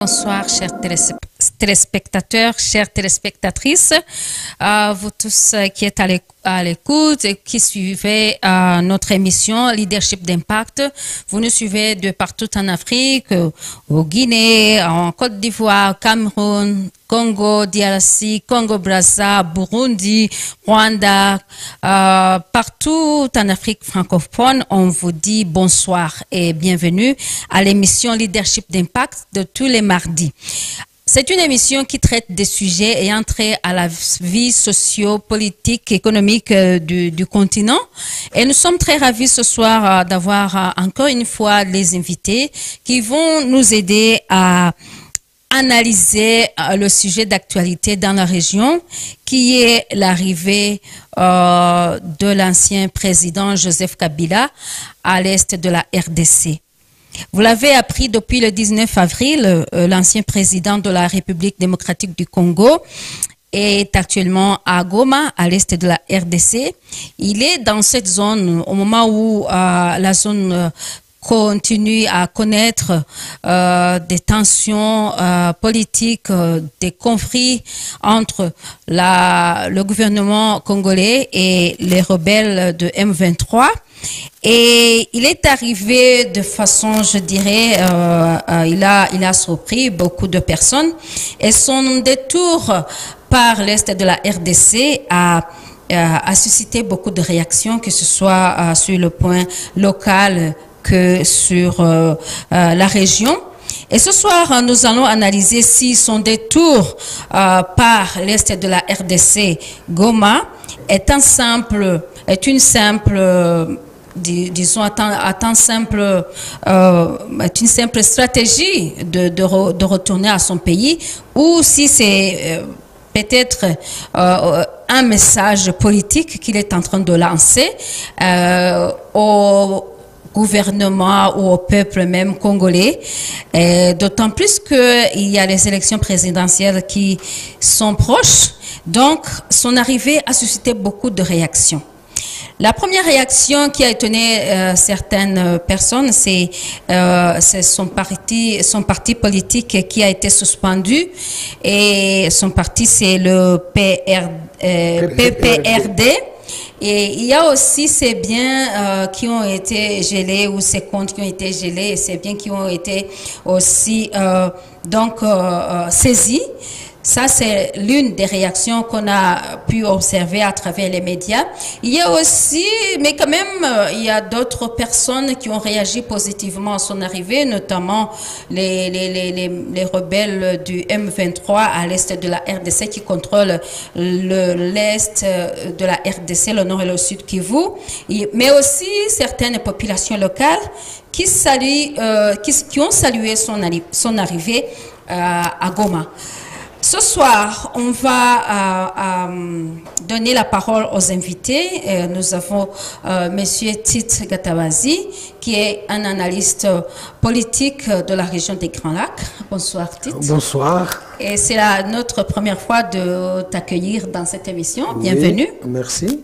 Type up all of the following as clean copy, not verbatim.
Bonsoir, chers téléspectateurs, chères téléspectatrices, vous tous qui êtes à l'écoute et qui suivez notre émission Leadership d'Impact. Vous nous suivez de partout en Afrique, au Guinée, en Côte d'Ivoire, Cameroun, Congo, DRC, Congo-Brazza, Burundi, Rwanda, partout en Afrique francophone. On vous dit bonsoir et bienvenue à l'émission Leadership d'Impact de tous les mardis. C'est une émission qui traite des sujets ayant trait à la vie socio-politique, économique du continent. Et nous sommes très ravis ce soir d'avoir encore une fois les invités qui vont nous aider à analyser le sujet d'actualité dans la région, qui est l'arrivée de l'ancien président Joseph Kabila à l'est de la RDC. Vous l'avez appris depuis le 19 avril, l'ancien président de la République démocratique du Congo est actuellement à Goma, à l'est de la RDC. Il est dans cette zone au moment où la zone continue à connaître des tensions politiques, des conflits entre le gouvernement congolais et les rebelles de M23. Et il est arrivé de façon, je dirais, il a surpris beaucoup de personnes. Et son détour par l'est de la RDC a suscité beaucoup de réactions, que ce soit sur le point local que sur la région. Et ce soir, nous allons analyser si son détour par l'est de la RDC, Goma, est une simple, disons, une simple stratégie de retourner à son pays, ou si c'est peut-être un message politique qu'il est en train de lancer au gouvernement ou au peuple même congolais, d'autant plus qu'il y a les élections présidentielles qui sont proches. Donc, son arrivée a suscité beaucoup de réactions. La première réaction qui a étonné certaines personnes, c'est son parti politique qui a été suspendu, et son parti, c'est le PPRD. Et il y a aussi ces biens qui ont été gelés, ou ces comptes qui ont été gelés, et ces biens qui ont été aussi saisis. Ça, c'est l'une des réactions qu'on a pu observer à travers les médias. Il y a aussi, mais quand même, il y a d'autres personnes qui ont réagi positivement à son arrivée, notamment les rebelles du M23 à l'est de la RDC qui contrôlent l'est de la RDC, le nord et le sud Kivu, mais aussi certaines populations locales qui ont salué son arrivée à Goma. Ce soir, on va donner la parole aux invités. Nous avons Monsieur Tite Gatabazi, qui est un analyste politique de la région des Grands Lacs. Bonsoir Tite. Bonsoir. Et c'est notre première fois de t'accueillir dans cette émission. Bienvenue. Oui, merci.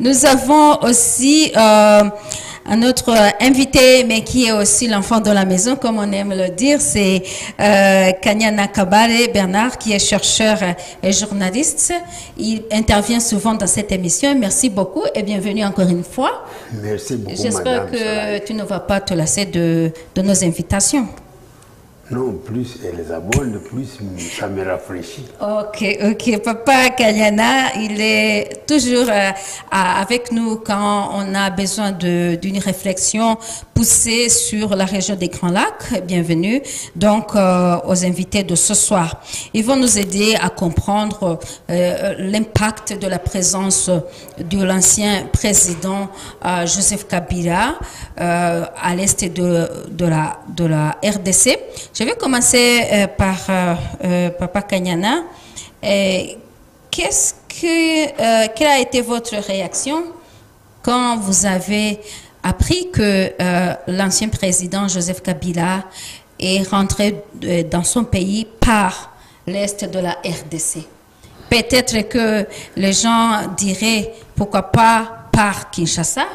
Nous avons aussi un autre invité, mais qui est aussi l'enfant de la maison, comme on aime le dire, c'est Kanyana Kabale Bernard, qui est chercheur et journaliste. Il intervient souvent dans cette émission. Merci beaucoup et bienvenue encore une fois. Merci beaucoup, J'espère que tu ne vas pas te lasser de nos invitations. Non, plus elle les abonne, plus ça me rafraîchit. Ok. Papa Kanyana, il est toujours avec nous quand on a besoin d'une réflexion poussée sur la région des Grands Lacs. Bienvenue donc aux invités de ce soir. Ils vont nous aider à comprendre l'impact de la présence de l'ancien président Joseph Kabila à l'est de la RDC. Je vais commencer par Papa Kanyana. Quelle a été votre réaction quand vous avez appris que l'ancien président Joseph Kabila est rentré dans son pays par l'est de la RDC? Peut-être que les gens diraient pourquoi pas par Kinshasa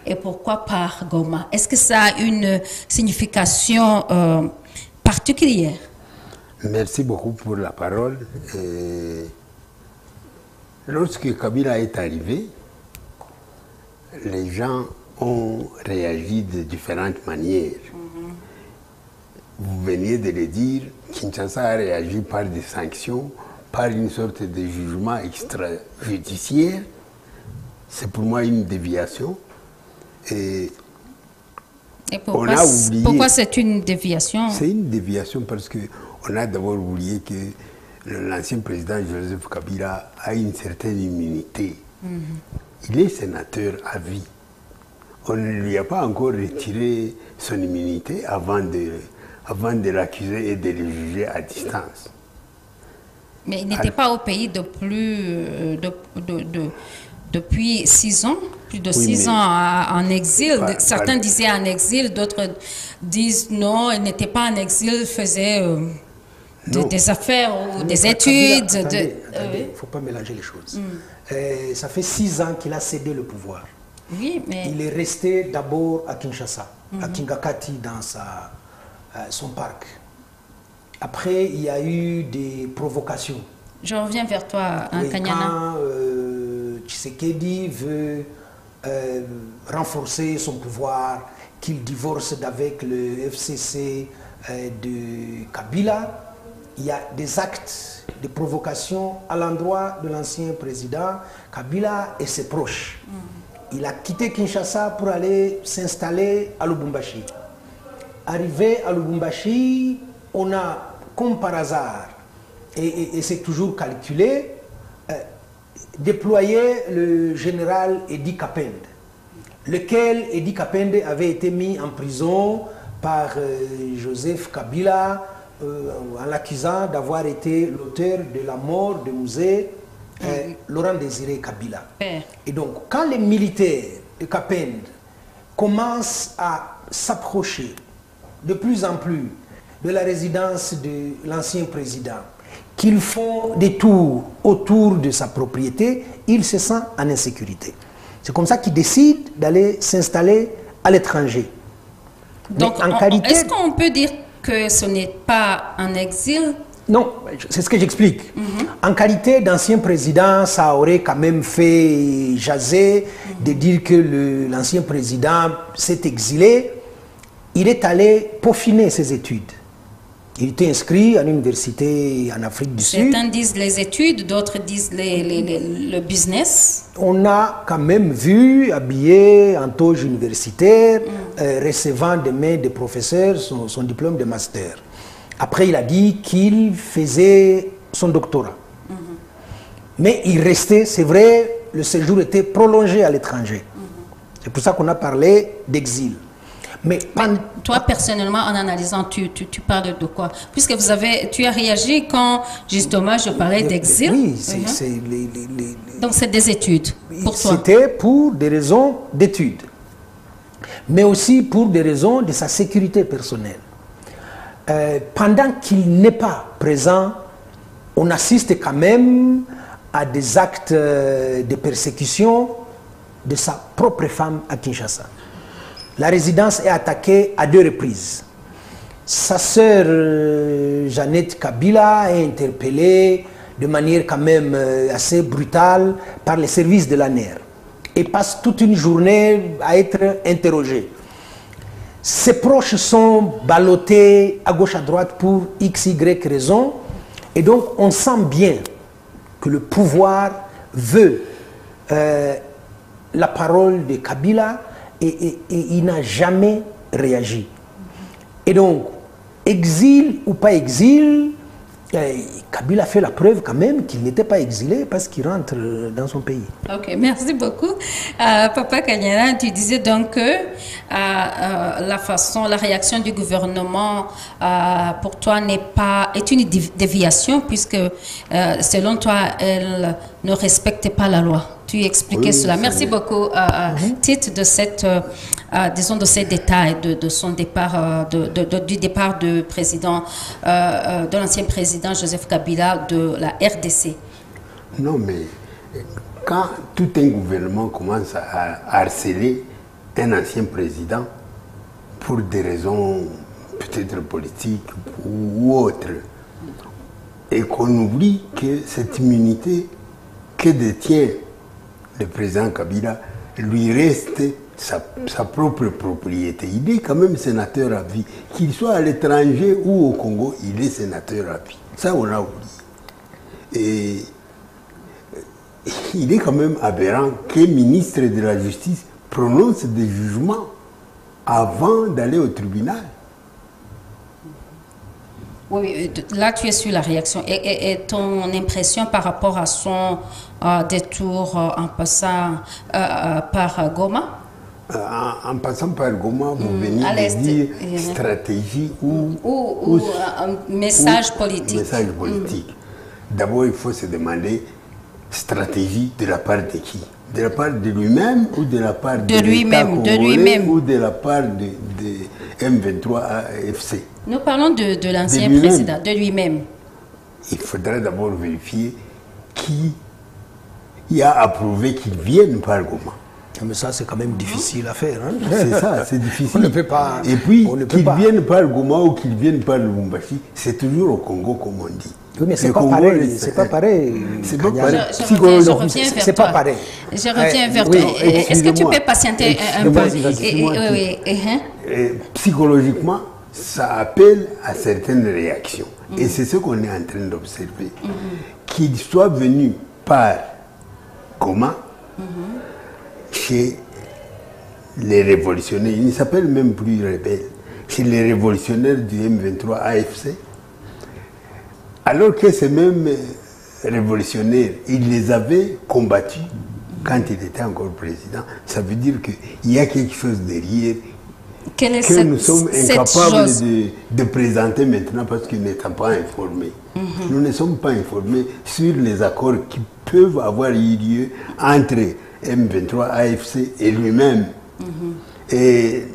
et pourquoi par Goma. Est-ce que ça a une signification particulière? Merci beaucoup pour la parole. Lorsque Kabila est arrivé, les gens ont réagi de différentes manières. Vous veniez de le dire, Kinshasa a réagi par des sanctions, par une sorte de jugement extrajudiciaire. C'est pour moi une déviation. Et pourquoi c'est une déviation? C'est une déviation parce qu'on a d'abord oublié que l'ancien président Joseph Kabila a une certaine immunité. Il est sénateur à vie. On ne lui a pas encore retiré son immunité avant de l'accuser et de le juger à distance. Mais il n'était pas au pays depuis 6 ans, plus de 6 ans en exil. Certains disaient en exil, d'autres disent non, il n'était pas en exil, il faisait des affaires ou des études. Il ne faut pas mélanger les choses. Ça fait 6 ans qu'il a cédé le pouvoir. Oui, mais... Il est resté d'abord à Kinshasa, à Kingakati, dans son parc. Après, il y a eu des provocations. Je reviens vers toi, Kanyana. Quand Tshisekedi veut renforcer son pouvoir, qu'il divorce d'avec le FCC de Kabila, il y a des actes de provocation à l'endroit de l'ancien président Kabila et ses proches. Il a quitté Kinshasa pour aller s'installer à Lubumbashi. Arrivé à Lubumbashi, on a, comme par hasard, et c'est toujours calculé, déployé le général Edi Kapende, lequel Edi Kapende avait été mis en prison par Joseph Kabila en l'accusant d'avoir été l'auteur de la mort de Musée Laurent Désiré Kabila. Et donc, quand les militaires de Kapende commencent à s'approcher de plus en plus de la résidence de l'ancien président, qu'ils font des tours autour de sa propriété, il se sent en insécurité. C'est comme ça qu'il décide d'aller s'installer à l'étranger. Donc, est-ce qu'on peut dire que ce n'est pas un exil? Non, c'est ce que j'explique. En qualité d'ancien président, ça aurait quand même fait jaser de dire que l'ancien président s'est exilé. Il est allé peaufiner ses études. Il était inscrit à l'université en Afrique du Sud. Certains disent les études, d'autres disent le business. On a quand même vu, habillé en toge universitaire, recevant des mains des professeurs son diplôme de master. Après, il a dit qu'il faisait son doctorat. Mais il restait, c'est vrai, le séjour était prolongé à l'étranger. C'est pour ça qu'on a parlé d'exil. Mais toi, personnellement, en analysant, tu parles de quoi? Puisque tu as réagi quand, justement, je parlais d'exil. Oui, donc c'est des études, pour toi? C'était pour des raisons d'études, mais aussi pour des raisons de sa sécurité personnelle. Pendant qu'il n'est pas présent, on assiste quand même à des actes de persécution de sa propre femme à Kinshasa. La résidence est attaquée à 2 reprises. Sa sœur Jeannette Kabila est interpellée de manière quand même assez brutale par les services de l'ANER et passe toute une journée à être interrogée. Ses proches sont ballottés à gauche à droite pour x, y raison, et donc on sent bien que le pouvoir veut la parole de Kabila et il n'a jamais réagi. Et donc, exil ou pas exil, Kabila fait la preuve quand même qu'il n'était pas exilé parce qu'il rentre dans son pays. Ok, merci beaucoup. Papa Kanyana, tu disais donc que la réaction du gouvernement pour toi est une déviation puisque selon toi, elle ne respecte pas la loi. Tu expliquais cela. Merci beaucoup, Tite, de disons de ces détails de son départ, du départ de l'ancien président Joseph Kabila de la RDC. Non, mais quand tout un gouvernement commence à harceler un ancien président pour des raisons peut-être politiques ou autres, et qu'on oublie que cette immunité que détient le président Kabila lui reste sa propre propriété. Il est quand même sénateur à vie. Qu'il soit à l'étranger ou au Congo, il est sénateur à vie. Ça, on l'a oublié. Et il est quand même aberrant qu'un ministre de la Justice prononce des jugements avant d'aller au tribunal. Oui, là tu es sur la réaction. Et ton impression par rapport à son détour en passant par Goma? En passant par Goma, vous venez de dire stratégie ou un message politique. Message politique. D'abord, il faut se demander stratégie de la part de qui? De la part de lui-même ou de la part de lui-même ou de la part de M23 AFC? Nous parlons de l'ancien président, de lui-même. Il faudrait d'abord vérifier qui a approuvé qu'il vienne par Goma. Mais ça, c'est quand même difficile à faire. Hein? C'est ça, c'est difficile. On ne peut pas. Et puis, qu'ils viennent par Goma ou qu'ils viennent par Lubumbashi, c'est toujours au Congo, comme on dit. Oui, mais c'est pas pareil. C'est pas pareil. C'est pas pareil. Je reviens vers c'est toi. Pas pareil. Je reviens vers toi. Est-ce que tu peux patienter un peu? Psychologiquement, ça appelle à certaines réactions. Et c'est ce qu'on est en train d'observer. Qu'il soit venu par Goma, chez les révolutionnaires, ils ne s'appellent même plus rebelles, chez les révolutionnaires du M23 AFC, alors que ces mêmes révolutionnaires, ils les avaient combattus quand il était encore président. Ça veut dire qu'il y a quelque chose derrière que nous sommes incapables de présenter maintenant parce qu'ils n'étaient pas informés. Nous ne sommes pas informés sur les accords qui peuvent avoir eu lieu entre M23 AFC et lui-même. Et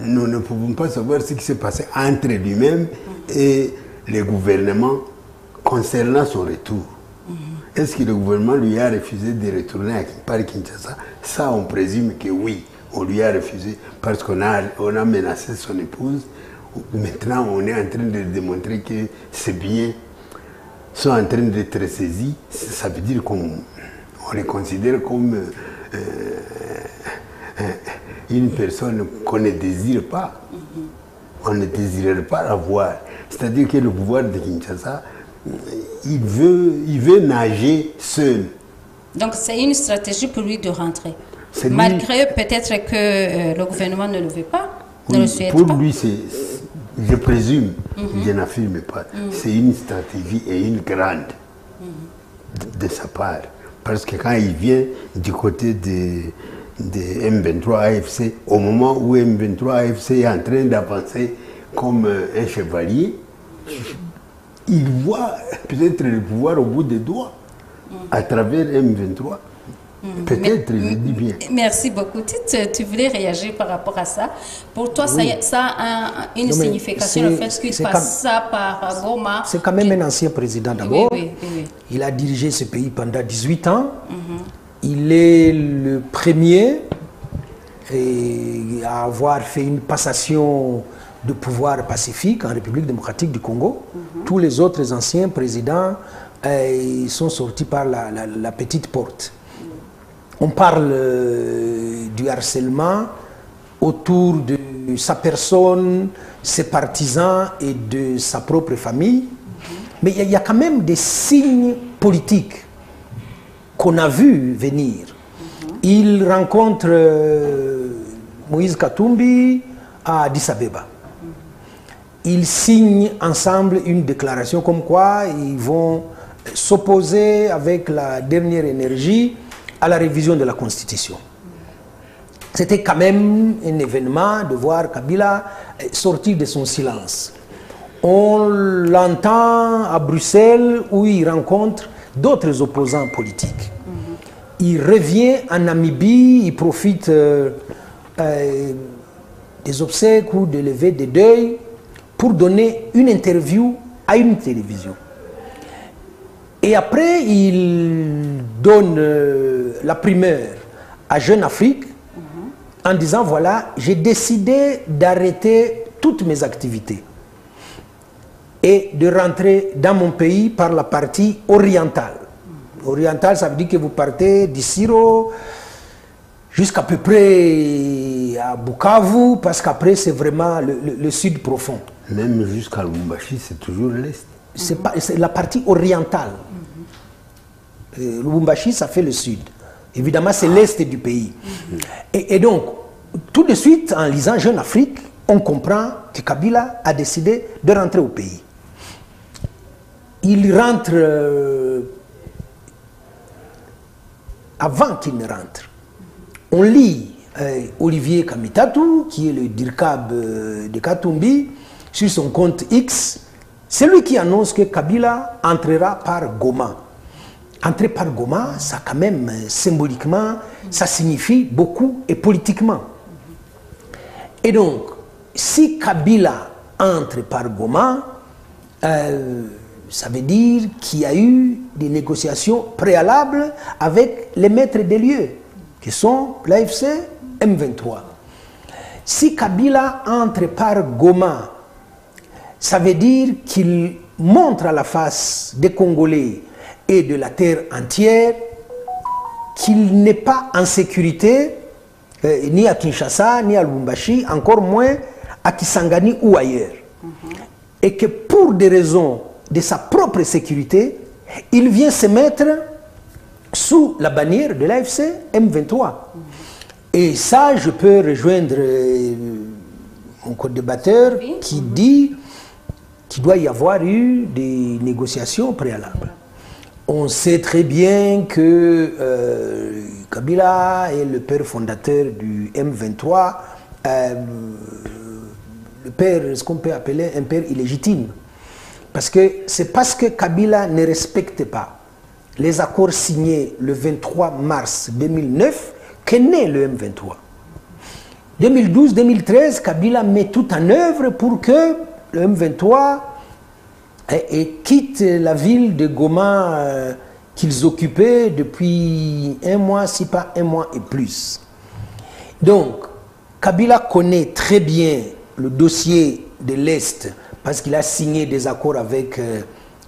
nous ne pouvons pas savoir ce qui s'est passé entre lui-même et le gouvernement concernant son retour. Est-ce que le gouvernement lui a refusé de retourner par Kinshasa? Ça, on présume que oui, on lui a refusé parce qu'on a menacé son épouse. Maintenant, on est en train de démontrer que ces biens sont en train d'être saisis. Ça veut dire qu'on les considère comme une personne qu'on ne désire pas. On ne désirerait pas avoir. C'est-à-dire que le pouvoir de Kinshasa, il veut nager seul. Donc c'est une stratégie pour lui de rentrer. Malgré peut-être que le gouvernement ne le veut pas, ne le souhaite pour pas. Pour lui, je présume, je n'affirme pas, c'est une stratégie et une grande de sa part. Parce que quand il vient du côté de M23 AFC, au moment où M23 AFC est en train d'avancer comme un chevalier, il voit peut-être le pouvoir au bout des doigts à travers M23. Peut-être, je dis bien. Merci beaucoup. Tu voulais réagir par rapport à ça. Pour toi, ça a une signification, le fait qu'il passe ça par Goma. C'est quand même un ancien président d'abord. Oui. Il a dirigé ce pays pendant 18 ans. Il est le premier à avoir fait une passation de pouvoir pacifique en République démocratique du Congo. Tous les autres anciens présidents sont sortis par la petite porte. On parle du harcèlement autour de sa personne, ses partisans et de sa propre famille. Mais il y a quand même des signes politiques qu'on a vu venir. Il rencontre Moïse Katumbi à Addis Abeba. Ils signent ensemble une déclaration comme quoi ils vont s'opposer avec la dernière énergie à la révision de la Constitution. C'était quand même un événement de voir Kabila sortir de son silence. On l'entend à Bruxelles où il rencontre d'autres opposants politiques. Il revient en Namibie, il profite des obsèques ou de levée de deuil pour donner une interview à une télévision. Et après, il donne la primeur à Jeune Afrique en disant, voilà, j'ai décidé d'arrêter toutes mes activités. et de rentrer dans mon pays par la partie orientale. Orientale, ça veut dire que vous partez d'Issiro jusqu'à peu près à Bukavu, parce qu'après c'est vraiment le sud profond. Même jusqu'à Lubumbashi, c'est toujours l'Est. C'est la partie orientale. Lubumbashi, ça fait le sud. Évidemment, c'est l'Est du pays. Et donc, tout de suite, en lisant Jeune Afrique, on comprend que Kabila a décidé de rentrer au pays. Il rentre avant qu'il ne rentre. On lit Olivier Kamitatu, qui est le Dirkab de Katumbi, sur son compte X. C'est lui qui annonce que Kabila entrera par Goma. Entrer par Goma, ça quand même, symboliquement, ça signifie beaucoup et politiquement. Et donc, si Kabila entre par Goma, ça veut dire qu'il y a eu des négociations préalables avec les maîtres des lieux, qui sont l'AFC, M23. Si Kabila entre par Goma, ça veut dire qu'il montre à la face des Congolais et de la terre entière qu'il n'est pas en sécurité ni à Kinshasa, ni à Lubumbashi, encore moins à Kisangani ou ailleurs. Et que pour des raisons de sa propre sécurité, il vient se mettre sous la bannière de l'AFC M23. Et ça, je peux rejoindre mon co-débatteur qui dit qu'il doit y avoir eu des négociations préalables. On sait très bien que Kabila est le père fondateur du M23, le père, est-ce qu'on peut appeler un père illégitime? Parce que c'est parce que Kabila ne respecte pas les accords signés le 23 mars 2009 qu'est né le M23. 2012-2013, Kabila met tout en œuvre pour que le M23 quitte la ville de Goma qu'ils occupaient depuis un mois, si pas un mois et plus. Donc, Kabila connaît très bien le dossier de l'Est parce qu'il a signé des accords avec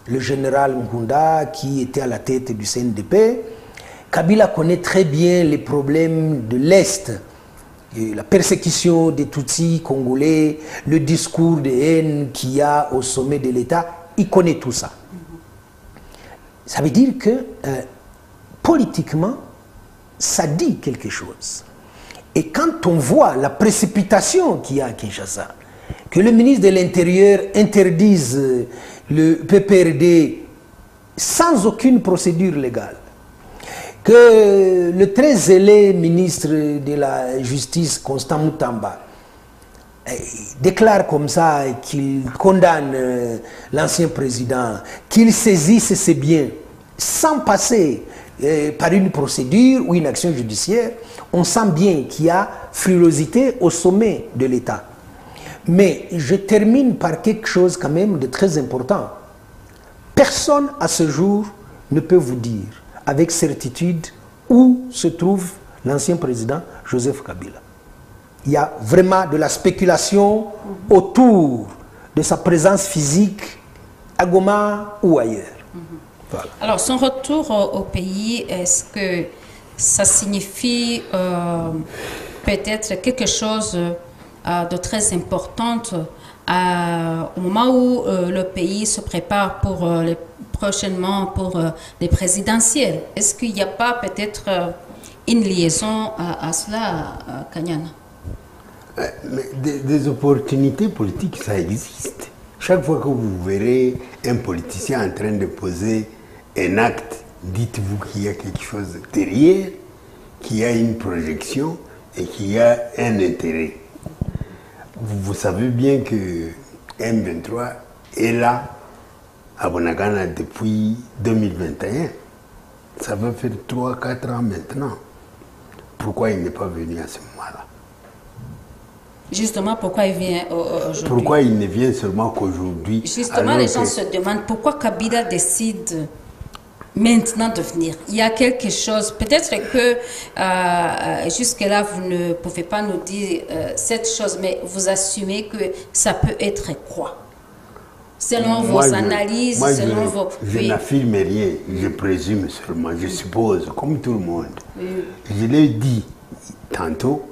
le général Nkunda qui était à la tête du CNDP. Kabila connaît très bien les problèmes de l'Est, la persécution des Tutsis congolais, le discours de haine qu'il y a au sommet de l'État. Il connaît tout ça. Ça veut dire que politiquement, ça dit quelque chose. Et quand on voit la précipitation qu'il y a à Kinshasa, que le ministre de l'Intérieur interdise le PPRD sans aucune procédure légale, que le très zélé ministre de la Justice, Constant Moutamba, déclare comme ça qu'il condamne l'ancien président, qu'il saisisse ses biens sans passer par une procédure ou une action judiciaire, on sent bien qu'il y a frilosité au sommet de l'État. Mais je termine par quelque chose quand même de très important. Personne à ce jour ne peut vous dire avec certitude où se trouve l'ancien président Joseph Kabila. Il y a vraiment de la spéculation autour de sa présence physique à Goma ou ailleurs. Voilà. Alors, son retour au pays, est-ce que ça signifie peut-être quelque chose de très important au moment où le pays se prépare pour prochainement pour les présidentielles? Est-ce qu'il n'y a pas peut-être une liaison à cela, Kanyana? Mais des opportunités politiques, ça existe. Chaque fois que vous verrez un politicien en train de poser un acte, dites-vous qu'il y a quelque chose derrière, qu'il y a une projection et qu'il y a un intérêt. Vous savez bien que M23 est là à Bunagana depuis 2021. Ça va faire 3-4 ans maintenant. Pourquoi il n'est pas venu à ce moment-là? Justement, pourquoi il vient aujourd'hui? Pourquoi il ne vient seulement qu'aujourd'hui? Justement, les gens se demandent pourquoi Kabila décide maintenant de venir. Il y a quelque chose, peut-être que jusque-là, vous ne pouvez pas nous dire cette chose, mais vous assumez que ça peut être quoi? Selon vos analyses, selon vos... Je n'affirme rien, je présume seulement, je suppose, comme tout le monde. Je l'ai dit tantôt,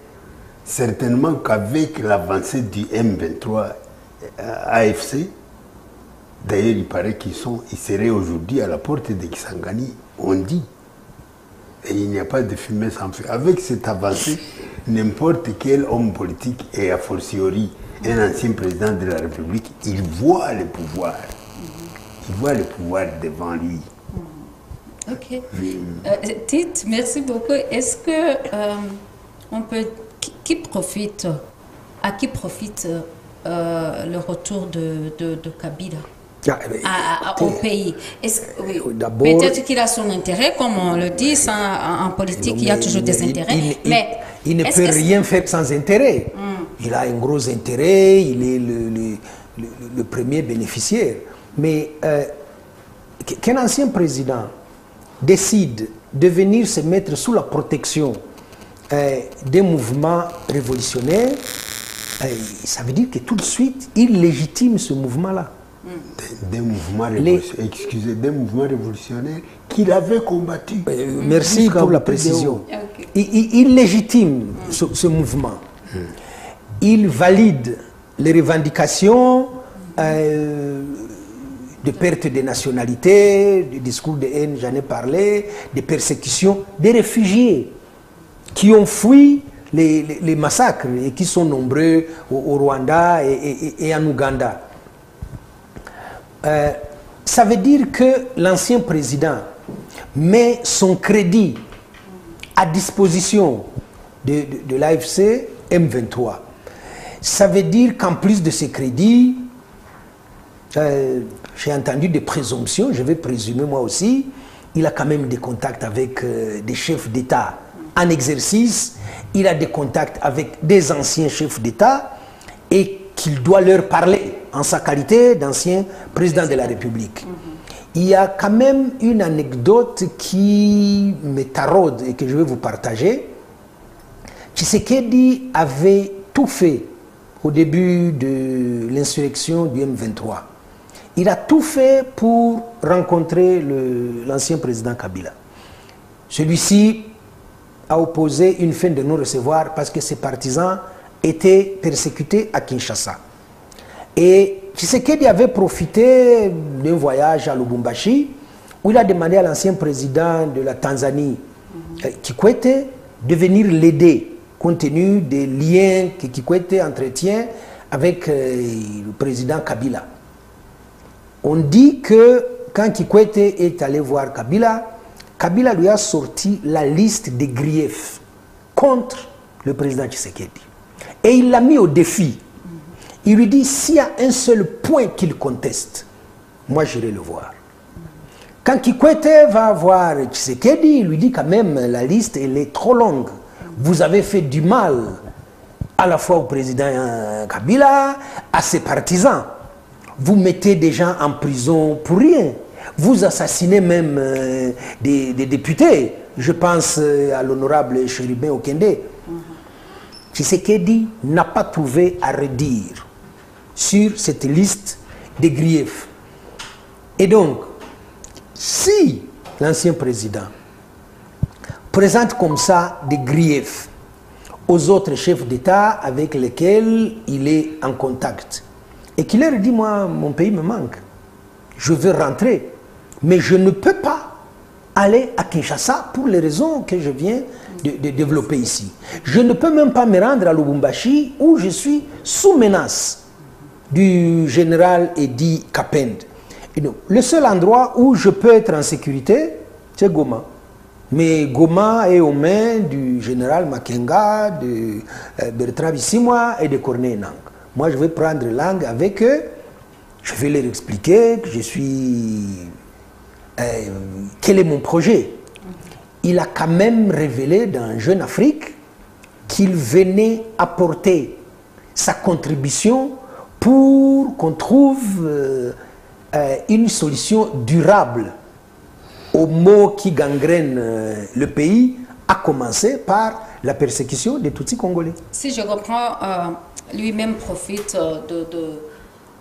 certainement qu'avec l'avancée du M23 AFC, d'ailleurs il paraît qu'ils seraient aujourd'hui à la porte de Kisangani, on dit. Et il n'y a pas de fumée sans feu. Avec cette avancée, n'importe quel homme politique, et a fortiori un ancien président de la République, il voit le pouvoir. Il voit le pouvoir devant lui. Ok. Tite, merci beaucoup. Est-ce que on peut... à qui profite le retour de Kabila au pays? Oui. Peut-être qu'il a son intérêt, comme on le dit, en politique, il y a toujours des intérêts. Mais il ne peut rien faire sans intérêt. Il a un gros intérêt, il est le premier bénéficiaire. Mais qu'un ancien président décide de venir se mettre sous la protection des mouvements révolutionnaires, ça veut dire que tout de suite, il légitime ce mouvement-là. Des mouvements révolutionnaires, excusez, des mouvements révolutionnaires qu'il avait combattus. Merci pour la précision. Okay. Il légitime ce mouvement. Il valide les revendications de perte de nationalité, du discours de haine, j'en ai parlé, des persécutions, des réfugiés qui ont fui les massacres et qui sont nombreux au Rwanda et en Ouganda. Ça veut dire que l'ancien président met son crédit à disposition de l'AFC M23. Ça veut dire qu'en plus de ces crédits, j'ai entendu des présomptions, je vais présumer moi aussi, il a quand même des contacts avec des chefs d'État en exercice, il a des contacts avec des anciens chefs d'État et qu'il doit leur parler en sa qualité d'ancien président de la République. Il y a quand même une anecdote qui me taraude et que je vais vous partager. Tshisekedi avait tout fait au début de l'insurrection du M23. Il a tout fait pour rencontrer l'ancien président Kabila. Celui-ci a opposé une fin de non-recevoir parce que ses partisans étaient persécutés à Kinshasa. Et Tshisekedi avait profité d'un voyage à Lubumbashi où il a demandé à l'ancien président de la Tanzanie, Kikwete, de venir l'aider compte tenu des liens que Kikwete entretient avec le président Kabila. On dit que quand Kikwete est allé voir Kabila, Kabila lui a sorti la liste des griefs contre le président Tshisekedi. Et il l'a mis au défi. Il lui dit, s'il y a un seul point qu'il conteste, moi j'irai le voir. Quand Kikwete va voir Tshisekedi, il lui dit quand même, la liste elle est trop longue. Vous avez fait du mal à la fois au président Kabila, à ses partisans. Vous mettez des gens en prison pour rien. Vous assassinez même des députés. Je pense à l'honorable Chérubin Okende. Tshisekedi n'a pas trouvé à redire sur cette liste de griefs. Et donc, si l'ancien président présente comme ça des griefs aux autres chefs d'État avec lesquels il est en contact, et qu'il leur dit, moi, mon pays me manque, je veux rentrer, mais je ne peux pas aller à Kinshasa pour les raisons que je viens de développer ici. Je ne peux même pas me rendre à Lubumbashi où je suis sous menace du général Edi Kapend. Et donc, le seul endroit où je peux être en sécurité, c'est Goma. Mais Goma est aux mains du général Makenga, de Bertrand Bisimwa et de Corneille Nangue. Moi, je vais prendre langue avec eux. Je vais leur expliquer que je suis... quel est mon projet? Il a quand même révélé dans Jeune Afrique qu'il venait apporter sa contribution pour qu'on trouve une solution durable aux maux qui gangrènent le pays, à commencer par la persécution des Tutsis congolais. Si je comprends, lui-même profite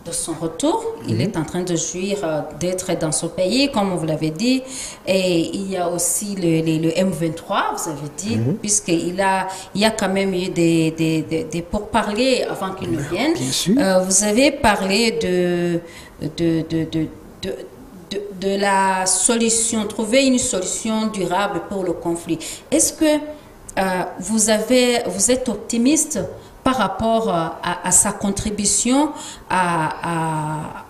de son retour. Il est en train de jouir d'être dans son pays, comme vous l'avez dit. Et il y a aussi le M23, vous avez dit, puisqu'il y a quand même eu des pourparlers avant qu'il ne vienne. Bien sûr. Vous avez parlé de la solution, trouver une solution durable pour le conflit. Est-ce que vous êtes optimiste par rapport à sa contribution à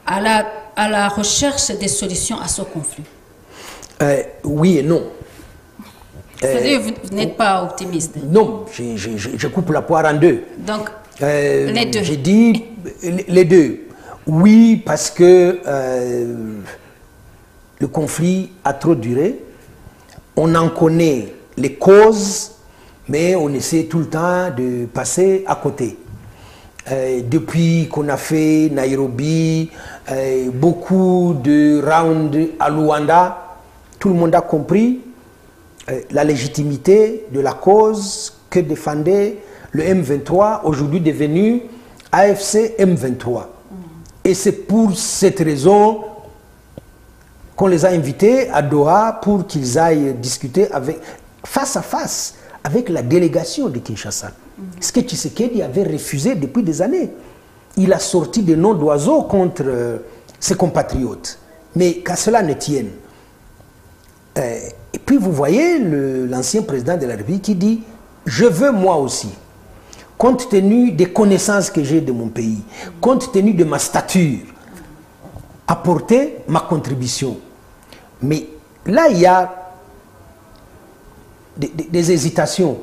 la recherche des solutions à ce conflit? Oui et non. C'est-à-dire que vous n'êtes pas optimiste? Non, je coupe la poire en deux. Donc, les deux. J'ai dit les deux. Oui, parce que le conflit a trop duré. On en connaît les causes, mais on essaie tout le temps de passer à côté. Depuis qu'on a fait Nairobi, beaucoup de rounds à Luanda, tout le monde a compris la légitimité de la cause que défendait le M23, aujourd'hui devenu AFC M23. Et c'est pour cette raison qu'on les a invités à Doha pour qu'ils aillent discuter face à face avec la délégation de Kinshasa. Ce que Tshisekedi avait refusé depuis des années. Il a sorti des noms d'oiseaux contre ses compatriotes. Mais qu'à cela ne tienne. Et puis vous voyez l'ancien président de la République qui dit « Je veux moi aussi, compte tenu des connaissances que j'ai de mon pays, compte tenu de ma stature, apporter ma contribution. » Mais là, il y a des hésitations.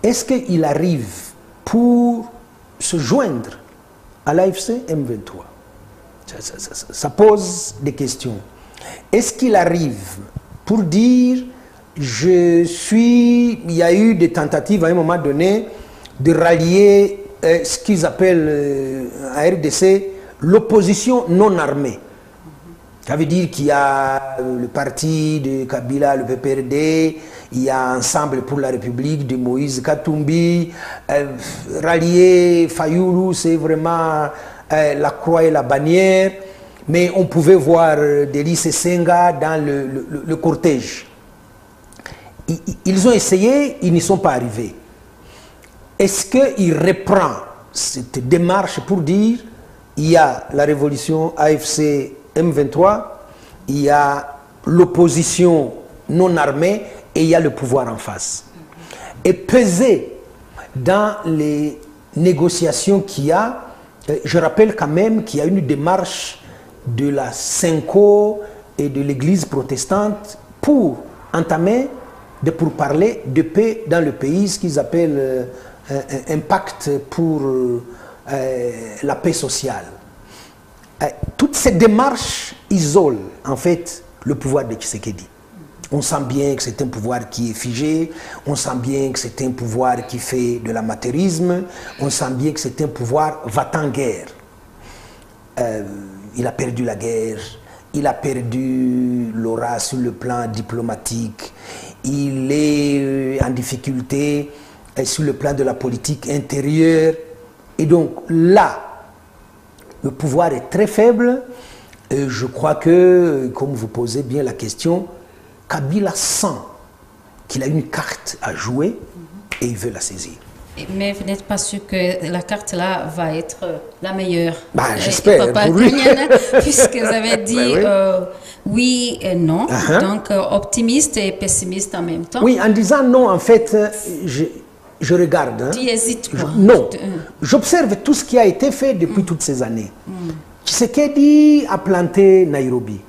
Est-ce qu'il arrive pour se joindre à l'AFC M23? Ça pose des questions. Est-ce qu'il arrive pour dire il y a eu des tentatives à un moment donné de rallier ce qu'ils appellent en RDC l'opposition non armée. Ça veut dire qu'il y a le parti de Kabila, le PPRD, il y a Ensemble pour la République de Moïse Katumbi, rallier Fayoulou, c'est vraiment la croix et la bannière, mais on pouvait voir Delis Senga dans le cortège. Ils ont essayé, ils n'y sont pas arrivés. Est-ce qu'il reprend cette démarche pour dire il y a la révolution AFC M23, il y a l'opposition non armée et il y a le pouvoir en face. Et peser dans les négociations qu'il y a, je rappelle quand même qu'il y a une démarche de la Synco et de l'église protestante pour entamer de pourparlers de paix dans le pays, ce qu'ils appellent un pacte pour la paix sociale. Toute cette démarche isole en fait le pouvoir de Tshisekedi. On sent bien que c'est un pouvoir qui est figé, on sent bien que c'est un pouvoir qui fait de l'amateurisme, on sent bien que c'est un pouvoir va-t-en-guerre. Il a perdu la guerre, il a perdu l'aura sur le plan diplomatique, il est en difficulté sur le plan de la politique intérieure. Et donc là, le pouvoir est très faible. Et je crois que, comme vous posez bien la question, Kabila sent qu'il a une carte à jouer et il veut la saisir. Mais vous n'êtes pas sûr que la carte là va être la meilleure? J'espère pour lui. Puisque vous avez dit oui et non, donc optimiste et pessimiste en même temps. Oui, en disant non, en fait, je regarde. Tu hésites quoi? Non, j'observe tout ce qui a été fait depuis toutes ces années. Tshisekedi a planté Nairobi.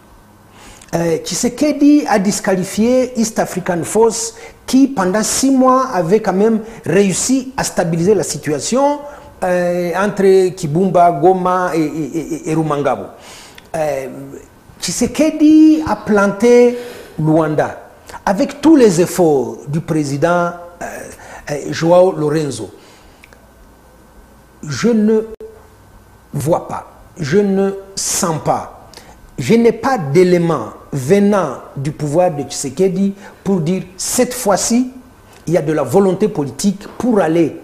Tshisekedi a disqualifié East African Force qui pendant 6 mois avait quand même réussi à stabiliser la situation entre Kibumba, Goma et Rumangabo. Tshisekedi a planté Luanda avec tous les efforts du président Joao Lorenzo. Je ne vois pas, je ne sens pas, je n'ai pas d'éléments venant du pouvoir de Tshisekedi pour dire cette fois-ci, il y a de la volonté politique pour aller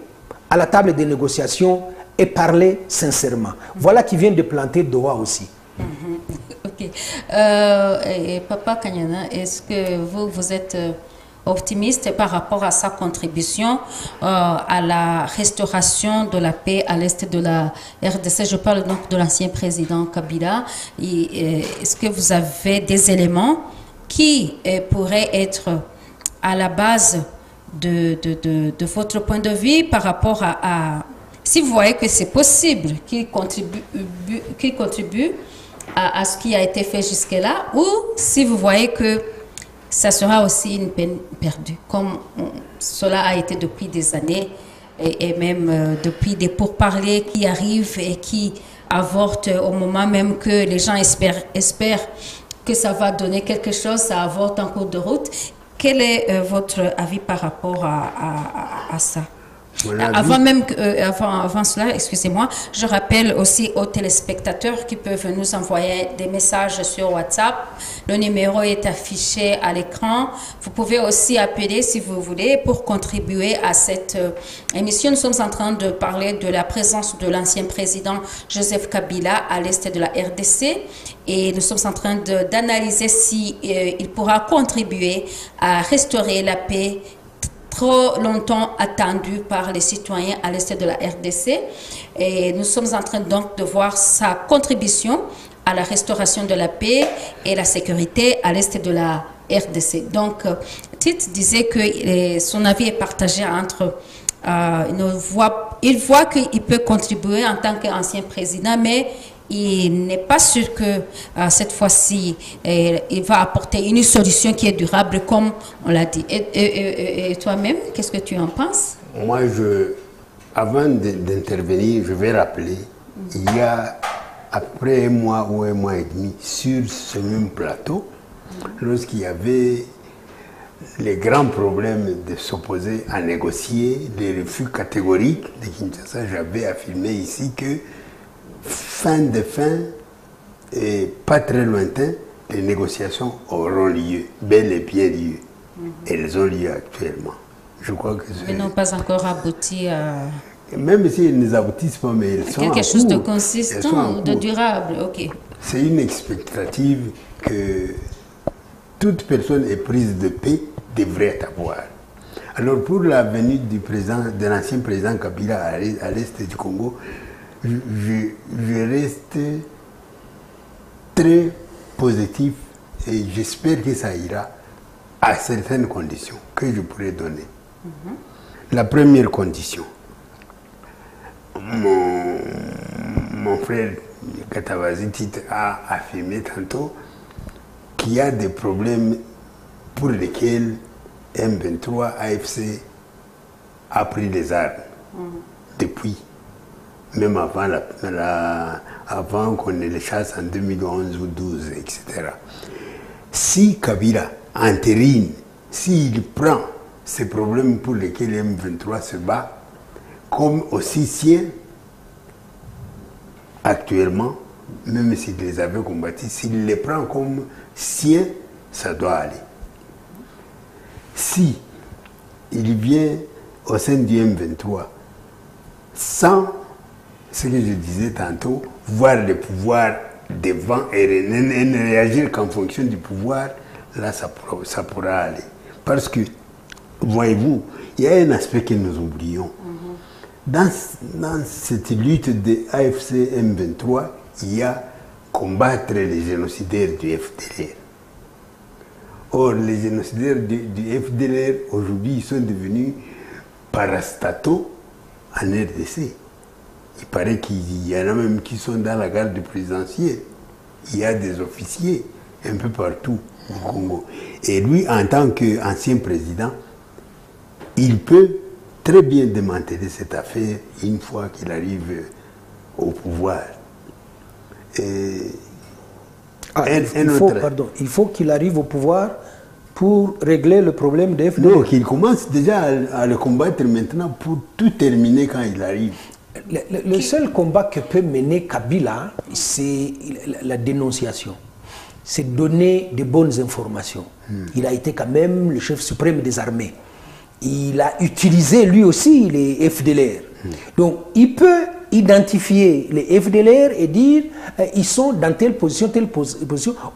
à la table des négociations et parler sincèrement. Voilà qui vient de planter Doha aussi. Ok. Et Papa Kanyana, est-ce que vous êtes optimiste par rapport à sa contribution à la restauration de la paix à l'est de la RDC? Je parle donc de l'ancien président Kabila. Est-ce que vous avez des éléments qui pourraient être à la base de votre point de vue par rapport à si vous voyez que c'est possible, qui contribue à ce qui a été fait jusque-là, ou si vous voyez que ça sera aussi une peine perdue, comme cela a été depuis des années, et même depuis des pourparlers qui arrivent et qui avortent au moment même que les gens espèrent que ça va donner quelque chose, ça avorte en cours de route. Quel est votre avis par rapport à ça? Avant cela, excusez-moi, je rappelle aussi aux téléspectateurs qui peuvent nous envoyer des messages sur WhatsApp. Le numéro est affiché à l'écran. Vous pouvez aussi appeler si vous voulez pour contribuer à cette émission. Nous sommes en train de parler de la présence de l'ancien président Joseph Kabila à l'est de la RDC et nous sommes en train d'analyser si il pourra contribuer à restaurer la paix trop longtemps attendu par les citoyens à l'est de la RDC. Et nous sommes en train donc de voir sa contribution à la restauration de la paix et la sécurité à l'est de la RDC. Donc, Tite disait que son avis est partagé entre... il voit qu'il peut contribuer en tant qu'ancien président, mais il n'est pas sûr que cette fois-ci, il va apporter une solution qui est durable, comme on l'a dit. Et toi-même, qu'est-ce que tu en penses? Moi, avant d'intervenir, je vais rappeler, il y a après un mois ou un mois et demi, sur ce même plateau, lorsqu'il y avait les grands problèmes de s'opposer à négocier, les refus catégoriques de Kinshasa, j'avais affirmé ici que fin de fin et pas très lointain, les négociations auront lieu, bel et bien lieu. Elles ont lieu actuellement. Je crois que elles n'ont pas encore abouti à... Même si elles ne aboutissent pas, mais elles sont quelque chose de consistant, de durable, ok. C'est une expectative que toute personne éprise de paix devrait avoir. Alors pour la venue de l'ancien président Kabila à l'est du Congo, je reste très positif et j'espère que ça ira à certaines conditions que je pourrais donner. La première condition, mon frère Katabazi Tite a affirmé tantôt qu'il y a des problèmes pour lesquels M23 AFC a pris les armes depuis. Même avant qu'on les chasse en 2011 ou 2012, etc. Si Kabila entérine, s'il prend ces problèmes pour lesquels M23 se bat, comme aussi siens, actuellement, même s'il les avait combattus, s'il les prend comme siens, ça doit aller. Si il vient au sein du M23 sans ce que je disais tantôt, voir le pouvoir devant et ne réagir qu'en fonction du pouvoir, là ça pourra aller. Parce que, voyez-vous, il y a un aspect que nous oublions. Dans cette lutte de AFC M23, il y a combattre les génocidaires du FDLR. Or, les génocidaires du FDLR, aujourd'hui, ils sont devenus parastataux en RDC. Il paraît qu'il y en a même qui sont dans la garde présidentielle. Il y a des officiers un peu partout au Congo. Et lui, en tant qu'ancien président, il peut très bien démanteler cette affaire une fois qu'il arrive au pouvoir. Il faut qu'il arrive au pouvoir pour régler le problème des FDLR. Non, qu'il commence déjà à le combattre maintenant pour tout terminer quand il arrive. Le seul combat que peut mener Kabila, c'est la dénonciation. C'est donner de bonnes informations. Il a été quand même le chef suprême des armées. Il a utilisé lui aussi les FDLR. Donc il peut identifier les FDLR et dire ils sont dans telle position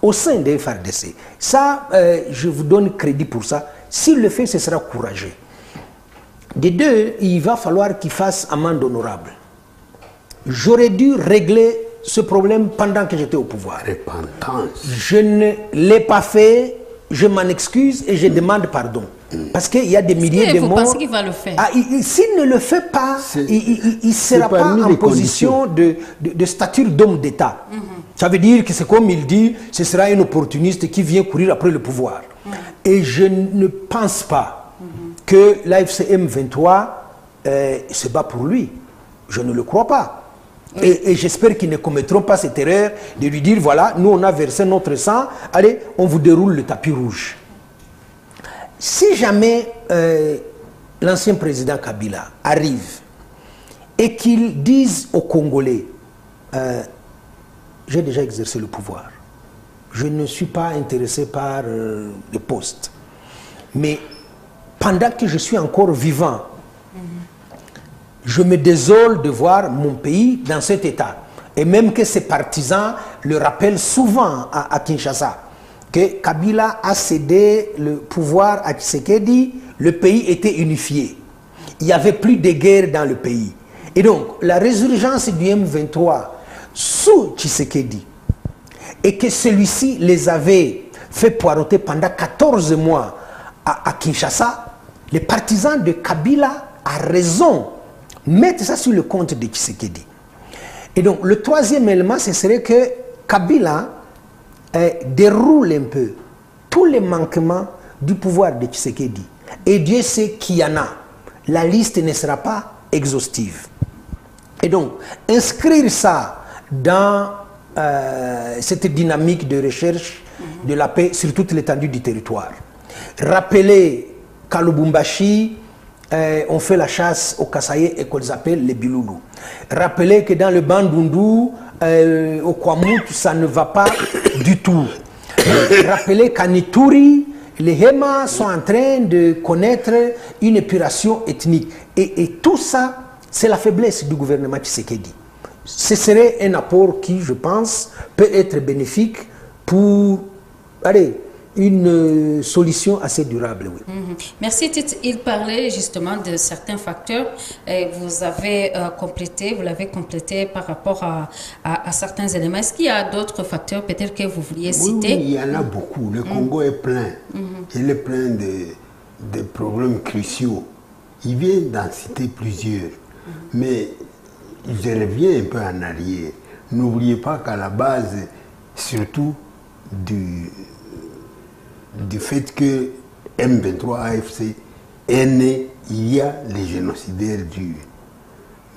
au sein des FARDC. Ça, je vous donne crédit pour ça. S'il le fait, ce sera courageux. Des deux, il va falloir qu'il fasse amende honorable. J'aurais dû régler ce problème pendant que j'étais au pouvoir. Repentance. Je ne l'ai pas fait, je m'en excuse et je demande pardon. Parce qu'il y a des milliers de morts. Vous pensez qu'il va le faire? S'il ne le fait pas, il ne sera pas en position de stature d'homme d'État. Ça veut dire que c'est comme il dit, ce sera un opportuniste qui vient courir après le pouvoir. Et je ne pense pas que l'AFC M23 se bat pour lui. Je ne le crois pas. Et j'espère qu'ils ne commettront pas cette erreur de lui dire, voilà, nous on a versé notre sang, allez, on vous déroule le tapis rouge. Si jamais l'ancien président Kabila arrive et qu'il dise aux Congolais, j'ai déjà exercé le pouvoir, je ne suis pas intéressé par les postes, mais pendant que je suis encore vivant, je me désole de voir mon pays dans cet état. Et même que ses partisans le rappellent souvent à Kinshasa, que Kabila a cédé le pouvoir à Tshisekedi, le pays était unifié. Il n'y avait plus de guerre dans le pays. Et donc, la résurgence du M23 sous Tshisekedi, et que celui-ci les avait fait poireauter pendant 14 mois à Kinshasa, les partisans de Kabila a raison. Mettre ça sur le compte de Tshisekedi. Et donc, le troisième élément, ce serait que Kabila déroule un peu tous les manquements du pouvoir de Tshisekedi. Et Dieu sait qu'il y en a. La liste ne sera pas exhaustive. Et donc, inscrire ça dans cette dynamique de recherche de la paix sur toute l'étendue du territoire. Rappeler qu'à Lubumbashi, on fait la chasse aux Kasaïe et qu'on les appelle les Biloulou. Rappelez que dans le Bandundu, au Kwamut, ça ne va pas du tout. Rappelez qu'à Nituri, les Hema sont en train de connaître une épuration ethnique. Et tout ça, c'est la faiblesse du gouvernement Tshisekedi. Ce serait un apport qui, je pense, peut être bénéfique pour une solution assez durable. Oui. Merci Tite. Il parlait justement de certains facteurs. Et vous avez vous l'avez complété par rapport à certains éléments. Est-ce qu'il y a d'autres facteurs peut-être que vous vouliez citer? Oui, il y en a beaucoup. Le Congo est plein. Il est plein de problèmes cruciaux. Il vient d'en citer plusieurs. Mais je reviens un peu en arrière. N'oubliez pas qu'à la base, surtout du fait que M23 AFC est né, il y a les génocidaires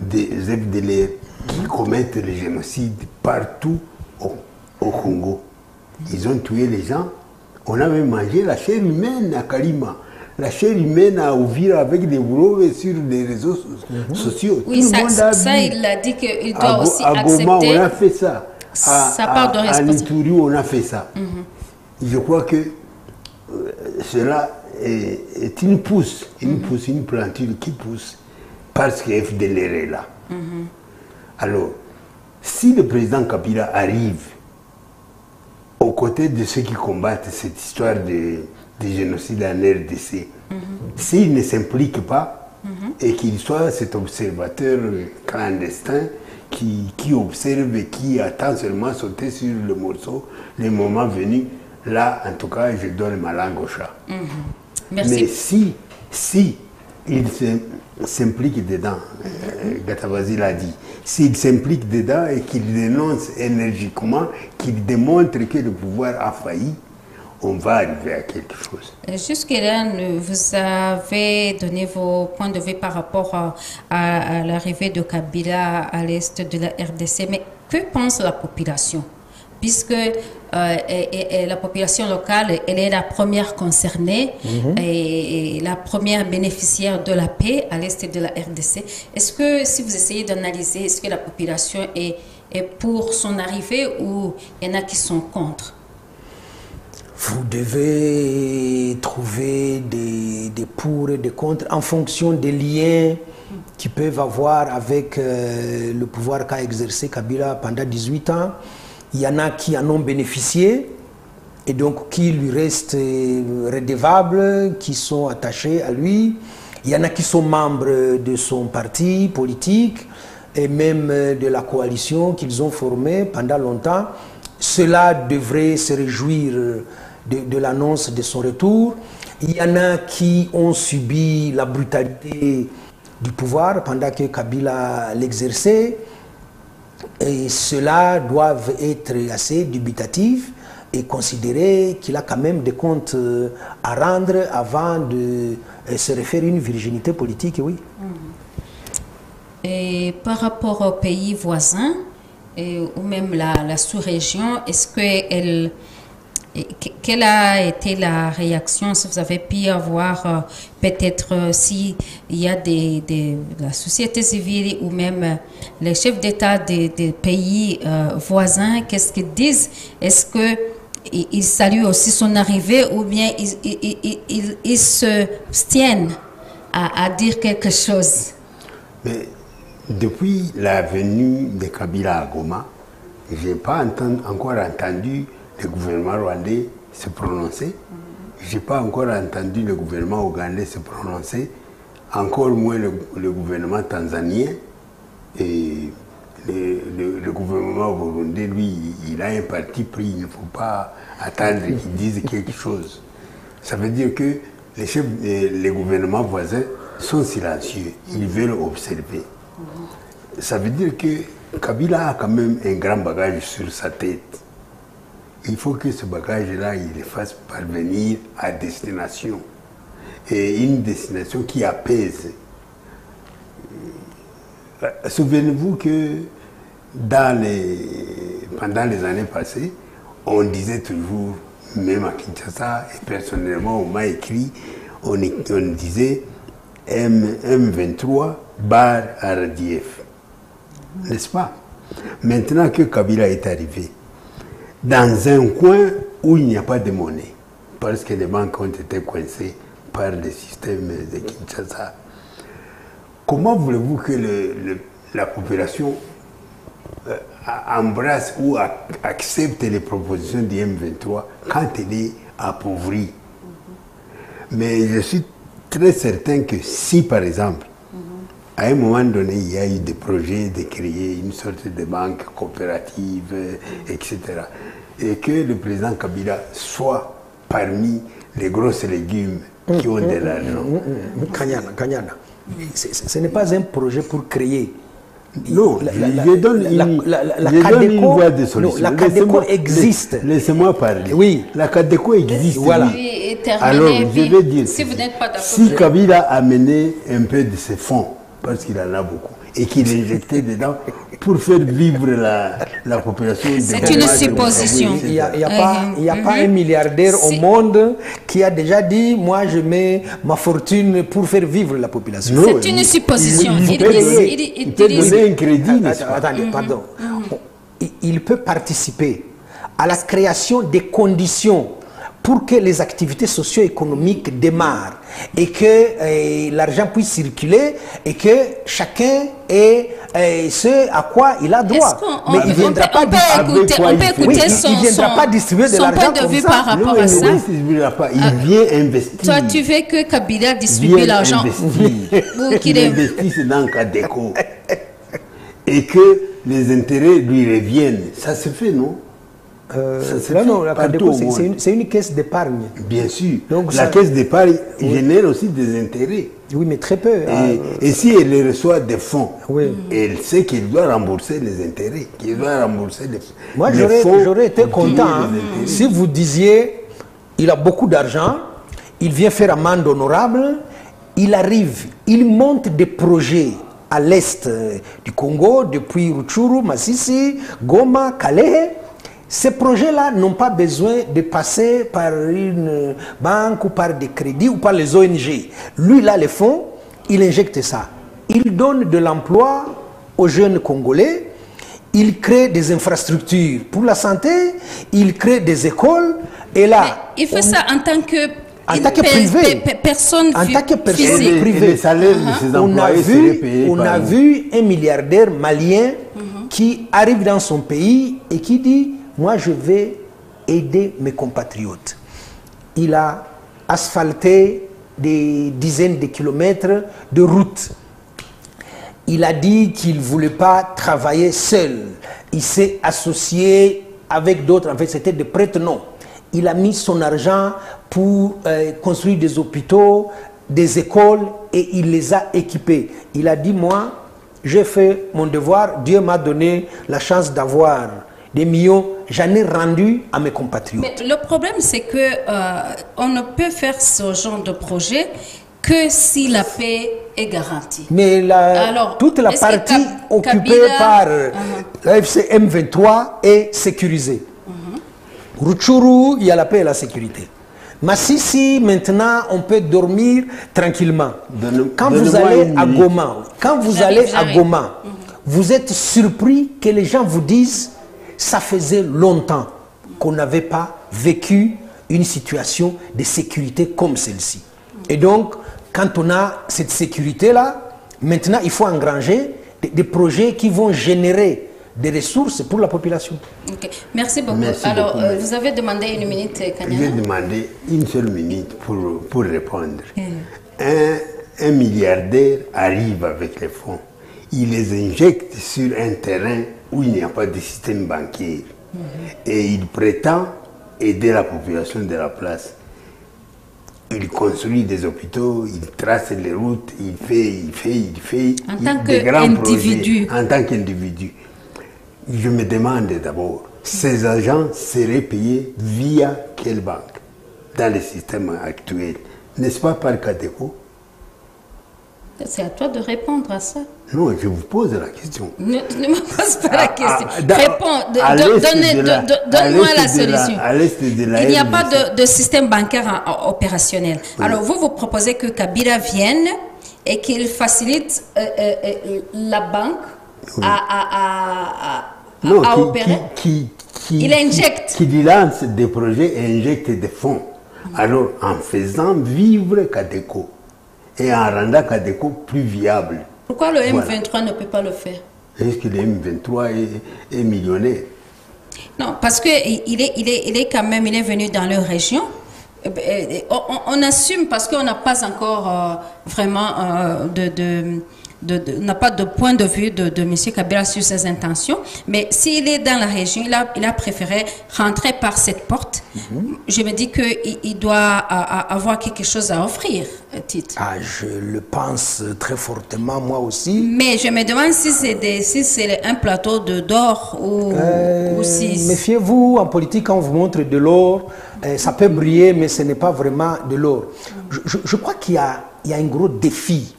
des FDLR qui commettent le génocide partout au Congo. Ils ont tué les gens. On avait mangé la chair humaine à Kalima, la chair humaine à Ouvira avec des brevets sur les réseaux sociaux. Oui, ça il a dit qu'il doit aussi accepter. À Goma, on a fait ça. À Nituri, on a fait ça. Je crois que cela est une pousse, une planture qui pousse parce que FDLR est là. Alors, si le président Kabila arrive aux côtés de ceux qui combattent cette histoire de génocide en RDC, s'il ne s'implique pas et qu'il soit cet observateur clandestin qui observe et qui attend seulement sauter sur le morceau, le moment venu, là, en tout cas, je donne ma langue au chat. Merci. Mais si il s'implique dedans, Gatabazi l'a dit, s'il s'implique dedans et qu'il dénonce énergiquement, qu'il démontre que le pouvoir a failli, on va arriver à quelque chose. Jusque-là, vous avez donné vos points de vue par rapport à l'arrivée de Kabila à l'est de la RDC, mais que pense la population? Puisque la population locale, elle est la première concernée et la première bénéficiaire de la paix à l'est de la RDC. Est-ce que, si vous essayez d'analyser, est-ce que la population est pour son arrivée ou il y en a qui sont contre? Vous devez trouver des pour et des contre en fonction des liens qui peuvent avoir avec le pouvoir qu'a exercé Kabila pendant 18 ans. Il y en a qui en ont bénéficié et donc qui lui restent redevables, qui sont attachés à lui. Il y en a qui sont membres de son parti politique et même de la coalition qu'ils ont formée pendant longtemps. Cela devrait se réjouir de l'annonce de son retour. Il y en a qui ont subi la brutalité du pouvoir pendant que Kabila l'exerçait. Et ceux-là doivent être assez dubitatifs et considérer qu'il a quand même des comptes à rendre avant de se refaire une virginité politique, oui. Et par rapport aux pays voisins, ou même la sous-région, est-ce que quelle a été la réaction, si vous avez pu avoir peut-être s'il y a la société civile ou même les chefs d'État des pays voisins, qu'est-ce qu'ils disent? Est-ce qu'ils saluent aussi son arrivée ou bien ils se tiennent à dire quelque chose? Mais depuis la venue de Kabila à Goma, je n'ai pas encore entendu le gouvernement rwandais se prononcer. Je n'ai pas encore entendu le gouvernement ougandais se prononcer, encore moins le gouvernement tanzanien. Et le gouvernement burundais, lui, il a un parti pris, il ne faut pas attendre qu'il dise quelque chose. Ça veut dire que les gouvernements voisins sont silencieux, ils veulent observer. Ça veut dire que Kabila a quand même un grand bagage sur sa tête. Il faut que ce bagage-là, il le fasse parvenir à destination. Et une destination qui apaise. Souvenez-vous que pendant les années passées, on disait toujours, même à Kinshasa, et personnellement, on m'a écrit, on disait M23 bar RDF. N'est-ce pas? Maintenant que Kabila est arrivé, dans un coin où il n'y a pas de monnaie, parce que les banques ont été coincées par le système de Kinshasa. Comment voulez-vous que la population embrasse ou accepte les propositions du M23 quand elle est appauvrie? Mais je suis très certain que si, par exemple, à un moment donné, il y a eu des projets de créer une sorte de banque coopérative, etc. Et que le président Kabila soit parmi les grosses légumes qui ont de l'argent. Kanyana, ce n'est pas un projet pour créer. Non, je donne une voie de solution. La Cadeco existe. Laissez-moi parler. Oui. La Cadeco existe. Voilà. Alors, je vais dire, si vous n'êtes pas d'accord, si Kabila a amené un peu de ses fonds, parce qu'il en a beaucoup, et qu'il injectait dedans pour faire vivre la population. C'est une supposition. Il n'y a pas un milliardaire au monde qui a déjà dit « moi je mets ma fortune pour faire vivre la population ». C'est une supposition. Il peut donner un crédit, n'est-ce pas? Attendez, pardon. Il peut participer à la création des conditions pour que les activités socio-économiques démarrent et que l'argent puisse circuler et que chacun ait ce à quoi il a droit. Mais il ne viendra pas distribuer de l'argent comme ça. Par rapport à ça. Il vient investir. Toi, tu veux que Kabila distribue l'argent. Qu'il investisse dans Cadeco et que les intérêts lui reviennent. Ça se fait, non? Non, la Cadeco, c'est une caisse d'épargne. Bien sûr. Donc, la caisse d'épargne génère aussi des intérêts. Oui, mais très peu. Et si elle reçoit des fonds, elle sait qu'il doit rembourser les intérêts, qu'il doit rembourser les fonds. Moi, j'aurais été content si vous disiez, il a beaucoup d'argent, il vient faire amende honorable, il arrive, il monte des projets à l'est du Congo, depuis Rutshuru, Masisi, Goma, Calais. Ces projets-là n'ont pas besoin de passer par une banque ou par des crédits ou par les ONG. Lui, là, les fonds, il injecte ça. Il donne de l'emploi aux jeunes Congolais. Il crée des infrastructures pour la santé. Il crée des écoles. Et là, mais il fait ça en tant que En tant que privé. Personne En tant que personne physique. privée. Et les salaires de ces employés seraient payés On par a nous. vu un milliardaire malien qui arrive dans son pays et qui dit « Moi, je vais aider mes compatriotes ». Il a asphalté des dizaines de kilomètres de routes. Il a dit qu'il ne voulait pas travailler seul. Il s'est associé avec d'autres. En fait, c'était des prêtres, non. Il a mis son argent pour construire des hôpitaux, des écoles, et il les a équipés. Il a dit, moi, j'ai fait mon devoir. Dieu m'a donné la chance d'avoir des millions. J'en ai rendu à mes compatriotes. Mais le problème, c'est que on ne peut faire ce genre de projet que si la paix est garantie. Mais Alors, toute la est-ce que partie occupée Kabila- par l'AFC M23 est sécurisée. Rutshuru, il y a la paix et la sécurité. Massissi, maintenant, on peut dormir tranquillement. Quand vous Donnez-moi allez une à minute. Goma, J'arrive. vous êtes surpris que les gens vous disent ça faisait longtemps qu'on n'avait pas vécu une situation de sécurité comme celle-ci. Et donc, quand on a cette sécurité-là, maintenant, il faut engranger des projets qui vont générer des ressources pour la population. Ok. Merci beaucoup. Merci Alors, beaucoup. vous avez demandé une minute, J'ai Kanyana. demandé une seule minute pour répondre. Un milliardaire arrive avec les fonds. Il les injecte sur un terrain où il n'y a pas de système bancaire. Et il prétend aider la population de la place. Il construit des hôpitaux, il trace les routes, il fait En tant des grands qu'individu. projets en tant qu'individu. Je me demande d'abord, ces agents seraient payés via quelle banque dans le système actuel? N'est-ce pas par Cadeco? C'est à toi de répondre à ça. Non, je vous pose la question. Ne me pose pas la question. Réponds. À l'est de la- Donne-moi à la l'est de la- solution. à l'est de la Il n'y a RDC. pas de système bancaire opérationnel. Alors, vous proposez que Kabila vienne et qu'il facilite la banque Oui. à Non, opérer. Il injecte. Qui lance des projets et injecte des fonds. Alors, en faisant vivre Cadeco et en rendant Cadeco plus viable. Pourquoi le Voilà. M23 ne peut pas le faire? Est-ce que le M23 est millionnaire? Non, parce que il est quand même, il est venu dans leur région. On assume parce qu'on n'a pas encore vraiment n'a pas de point de vue de M. Kabila sur ses intentions. Mais s'il est dans la région, il a préféré rentrer par cette porte. Je me dis qu'il doit avoir quelque chose à offrir, Tite. Ah, je le pense très fortement, moi aussi. Mais je me demande si c'est un plateau d'or ou si... Méfiez-vous, en politique, quand on vous montre de l'or, ça peut briller, mais ce n'est pas vraiment de l'or. Je crois qu'il y a un gros défi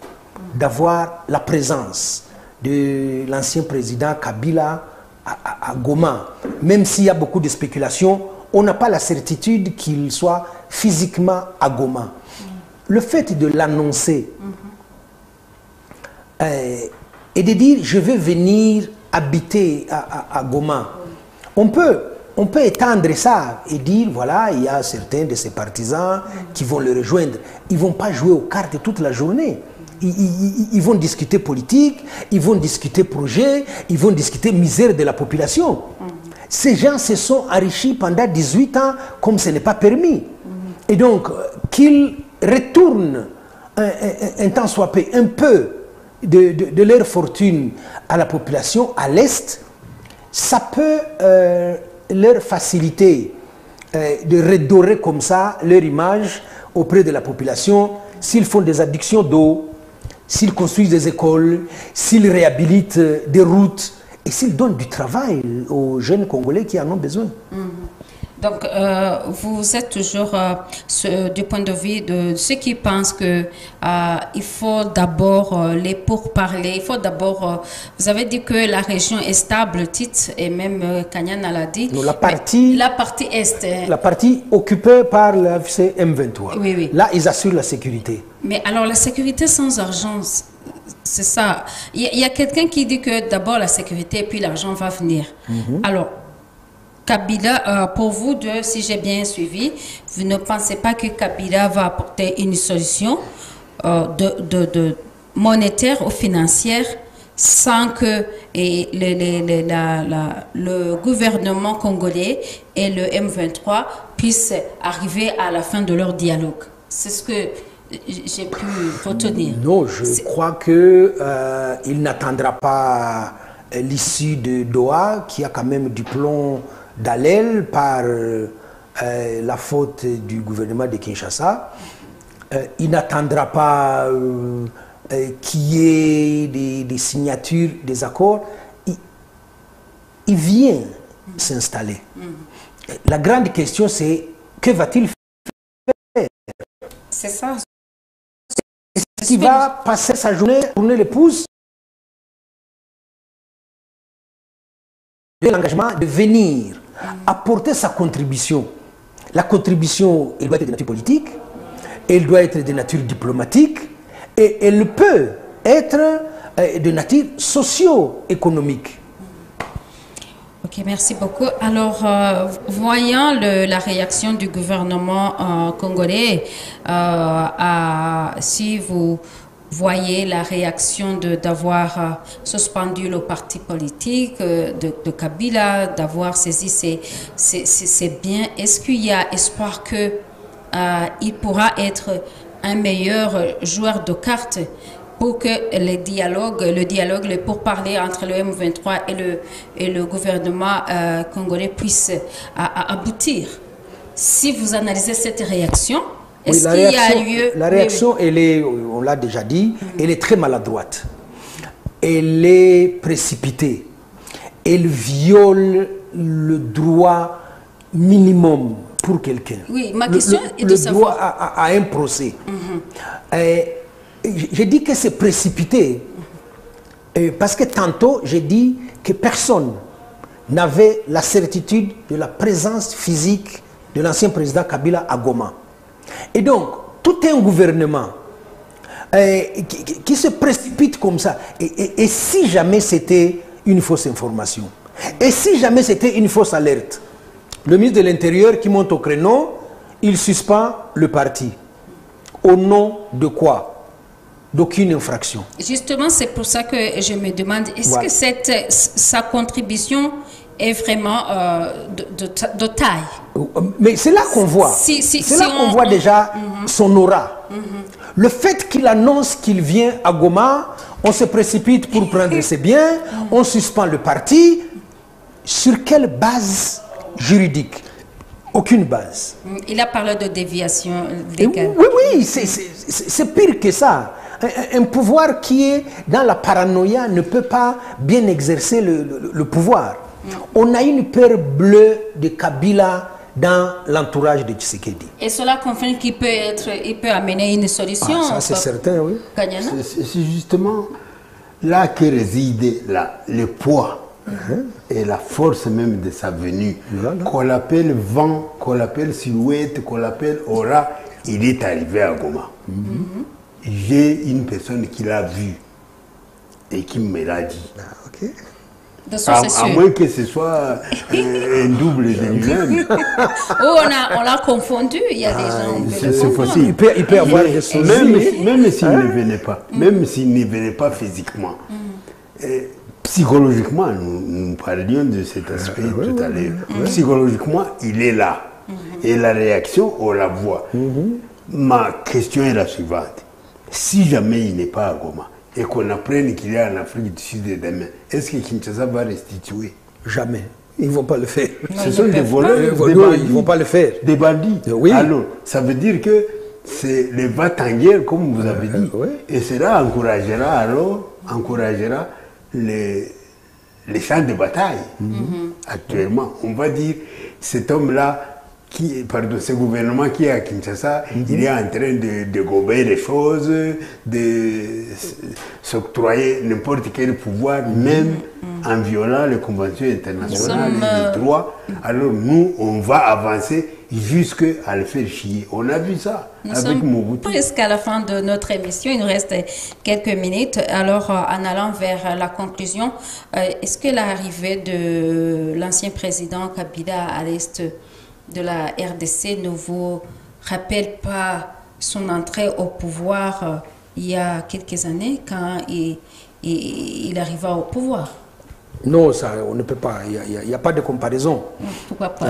d'avoir la présence de l'ancien président Kabila à Goma. Même s'il y a beaucoup de spéculations, on n'a pas la certitude qu'il soit physiquement à Goma. Le fait de l'annoncer et de dire je vais venir habiter à Goma, on peut étendre ça et dire voilà, il y a certains de ses partisans qui vont le rejoindre. Ils ne vont pas jouer aux cartes toute la journée. Ils vont discuter politique, ils vont discuter projet, ils vont discuter misère de la population. Ces gens se sont enrichis pendant 18 ans comme ce n'est pas permis. Et donc, qu'ils retournent un temps soit peu, un peu de leur fortune à la population à l'Est, ça peut leur faciliter de redorer comme ça leur image auprès de la population s'ils font des addictions d'eau, s'ils construisent des écoles, s'ils réhabilitent des routes et s'ils donnent du travail aux jeunes Congolais qui en ont besoin. Donc, vous êtes toujours du point de vue de ceux qui pensent que il faut d'abord les pourparler, il faut d'abord... vous avez dit que la région est stable, Tite, et même Kanyana l'a dit. Non, la partie Est. La partie occupée par la M23. Oui, oui. Là, ils assurent la sécurité. Mais alors, la sécurité sans argent, c'est ça. Il y a quelqu'un qui dit que d'abord la sécurité et puis l'argent va venir. Alors, Kabila, pour vous deux, si j'ai bien suivi, vous ne pensez pas que Kabila va apporter une solution de monétaire ou financière sans que le gouvernement congolais et le M23 puissent arriver à la fin de leur dialogue? C'est ce que j'ai pu retenir. Non, je crois que il n'attendra pas l'issue de Doha, qui a quand même du plomb dans l'aile par la faute du gouvernement de Kinshasa. Il n'attendra pas qu'il y ait des signatures, des accords. Il vient s'installer. La grande question, c'est que va-t-il faire? C'est ça. Est-ce qu'il va passer sa journée, tourner les pouces, de l'engagement de venir apporter sa contribution? La contribution, elle doit être de nature politique, elle doit être de nature diplomatique, et elle peut être de nature socio-économique. Ok, merci beaucoup. Alors, voyant la réaction du gouvernement congolais, si vous voyez la réaction d'avoir suspendu le parti politique de Kabila, d'avoir saisi ses biens, est-ce qu'il y a espoir qu'il pourra être un meilleur joueur de cartes pour que le dialogue, les pourparlers entre le M23 et le gouvernement congolais puisse aboutir? Si vous analysez cette réaction, est-ce qu'il y a lieu... La réaction, elle est, on l'a déjà dit, elle est très maladroite. Elle est précipitée. Elle viole le droit minimum pour quelqu'un. Oui, ma question est de savoir... Le droit à un procès. J'ai dit que c'est précipité parce que tantôt j'ai dit que personne n'avait la certitude de la présence physique de l'ancien président Kabila à Goma. Et donc, tout un gouvernement qui se précipite comme ça, et si jamais c'était une fausse information, et si jamais c'était une fausse alerte, le ministre de l'Intérieur qui monte au créneau, il suspend le parti. Au nom de quoi? D'aucune infraction. Justement, c'est pour ça que je me demande, est-ce que sa contribution est vraiment de taille? Mais c'est là qu'on voit. C'est là qu'on voit déjà son aura. Le fait qu'il annonce qu'il vient à Goma, on se précipite pour prendre ses biens, on suspend le parti. Sur quelle base juridique? Aucune base. Il a parlé de déviation légale. Oui, c'est pire que ça. Un pouvoir qui est dans la paranoïa ne peut pas bien exercer le pouvoir. On a une peur bleue de Kabila dans l'entourage de Tshisekedi. Et cela confirme qu'il peut amener une solution. Ah, ça c'est certain, oui. C'est justement là que réside le poids et la force même de sa venue. Qu'on l'appelle vent, qu'on l'appelle silhouette, qu'on l'appelle aura, il est arrivé à Goma. J'ai une personne qui l'a vu et qui me l'a dit. À moins que ce soit un double de lui-même. On l'a confondu, il y a des gens. C'est possible. Il peut avoir des soucis. Même s'il ne venait pas, même s'il ne venait pas physiquement, psychologiquement, nous parlions de cet aspect tout à l'heure. Psychologiquement, il est là. Et la réaction, on la voit. Ma question est la suivante. Si jamais il n'est pas à Goma et qu'on apprenne qu'il est en Afrique du Sud demain, est-ce que Kinshasa va restituer? Jamais. Ils ne vont pas le faire. Ce sont des voleurs, des bandits. Ils ne vont pas le faire. Des bandits. Oui. Alors, ça veut dire que c'est le va-t-en-guerre, comme vous avez dit. Et cela encouragera les champs de bataille. Actuellement, on va dire, cet homme-là, ce gouvernement qui est à Kinshasa, il est en train de gober les choses, de s'octroyer n'importe quel pouvoir, même en violant les conventions internationales et les droits. Alors nous, on va avancer jusqu'à le faire chier. On a vu ça avec Mobutu. Presque à la fin de notre émission, il nous reste quelques minutes. Alors, en allant vers la conclusion, est-ce que l'arrivée de l'ancien président Kabila à l'est de la RDC ne vous rappelle pas son entrée au pouvoir il y a quelques années quand il arriva au pouvoir? Non, ça, on ne peut pas. Il n'y a pas de comparaison. Pourquoi pas?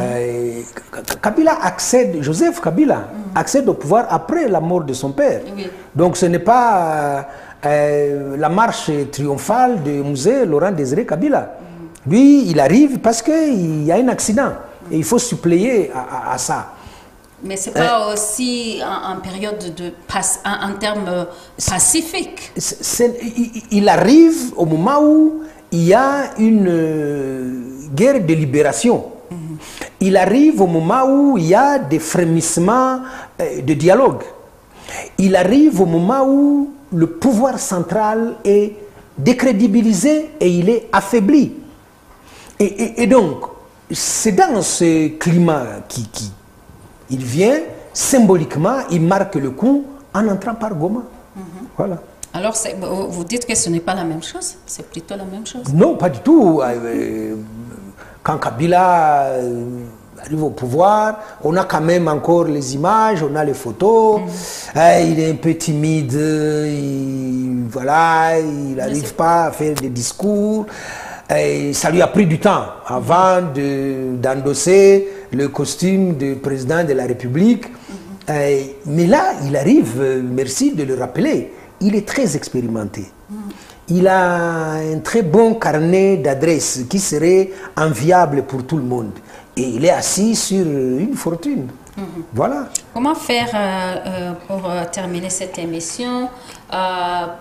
Kabila accède, Joseph Kabila accède au pouvoir après la mort de son père. Oui. Donc ce n'est pas la marche triomphale de musée Laurent Désiré Kabila. Lui, il arrive parce qu'il y a un accident. Et il faut suppléer à ça. Mais ce n'est pas aussi en période en termes pacifiques. Il arrive au moment où il y a une guerre de libération. Il arrive au moment où il y a des frémissements de dialogue. Il arrive au moment où le pouvoir central est décrédibilisé et il est affaibli. Et donc, c'est dans ce climat il vient, symboliquement, il marque le coup en entrant par Goma. Voilà. Alors, vous dites que ce n'est pas la même chose? C'est plutôt la même chose? Non, pas du tout. Quand Kabila arrive au pouvoir, on a quand même encore les images, on a les photos. Il est un peu timide, il n'arrive pas à faire des discours. Et ça lui a pris du temps avant d'endosser le costume de président de la République. Mais là, il arrive, merci de le rappeler, il est très expérimenté. Il a un très bon carnet d'adresses qui serait enviable pour tout le monde. Et il est assis sur une fortune. Voilà. Comment faire pour terminer cette émission,